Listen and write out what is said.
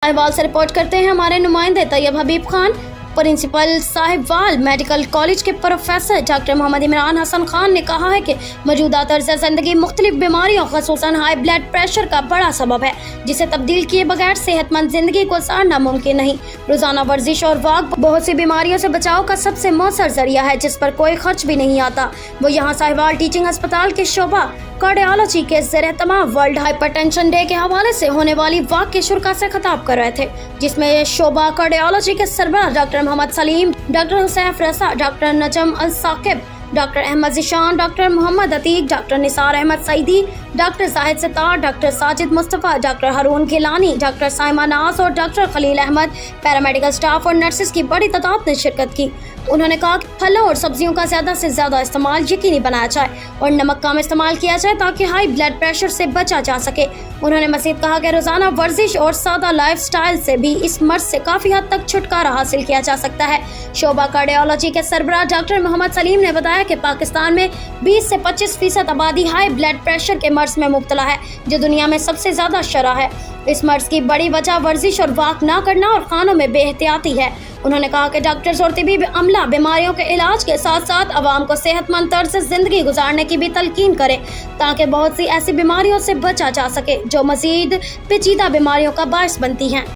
साहिवाल से रिपोर्ट करते हैं हमारे नुमाइंदे Tayyab Habib Khan. Principal Sahiwal medical college के प्रोफेसर डॉक्टर मोहम्मद इमरान हसन खान ने कहा है कि मौजूदा तर्ज ज़िंदगी मुख्तलिफ बीमारियों ख़ुसूसन हाई ब्लड प्रेशर का बड़ा सबब है, जिसे तब्दील किए बगैर सेहतमंद ज़िंदगी गुजारना मुमकिन नहीं। रोज़ाना वर्जिश और वॉक बहुत सी बीमारियों से बचाव का सबसे मौसर जरिया है, जिस पर कोई खर्च भी नहीं आता। वो यहाँ साहिवाल टीचिंग अस्पताल के शोबा कार्डियोलॉजी के ज़ेर-ए-तमाम वर्ल्ड हाइपरटेंशन डे के हवाले से होने वाली वॉक के शुरा से खिताब कर रहे थे, जिसमें शोबा कार्डियोलॉजी के सरबराह doctor Muhammad Saleem, doctor Husaif Raza, doctor Najam Al Saqib, doctor Ahmed Zeeshan, doctor Muhammad Atiq, doctor Nisar Ahmed Saeedi, doctor Zahid Sattar, doctor Sajid Mustafa, doctor Haroon Gilani, doctor Saima Naz और doctor Khalil Ahmed, paramedical staff और नर्सेस की बड़ी तादाद ने शिरकत की। उन्होंने कहा कि फलों और सब्जियों का ज़्यादा से ज़्यादा इस्तेमाल यकीनी बनाया जाए और नमक कम इस्तेमाल किया जाए ताकि हाई ब्लड प्रेशर से बचा जा सके। उन्होंने मज़ीद कहा कि रोज़ाना वर्जिश और सादा लाइफ स्टाइल से भी इस मर्ज से काफ़ी हद तक छुटकारा हासिल किया जा सकता है। शोबा कार्डियोलॉजी के सरबराह डॉक्टर मोहम्मद सलीम ने बताया कि पाकिस्तान में 20 से 25% आबादी हाई ब्लड प्रेशर के मर्ज में मुब्तला है, जो दुनिया में सबसे ज़्यादा शरह है। इस मर्ज की बड़ी वजह वर्जिश और वॉक ना करना और खानों में बेहतियाती है। उन्होंने कहा कि डॉक्टर्स और तबीब अमला बीमारियों के इलाज के साथ साथ आवाम को सेहतमंद तर्ज से ज़िंदगी गुजारने की भी तलकीन करें, ताकि बहुत सी ऐसी बीमारियों से बचा जा सके जो मज़ीद पेचीदा बीमारियों का बायस बनती हैं।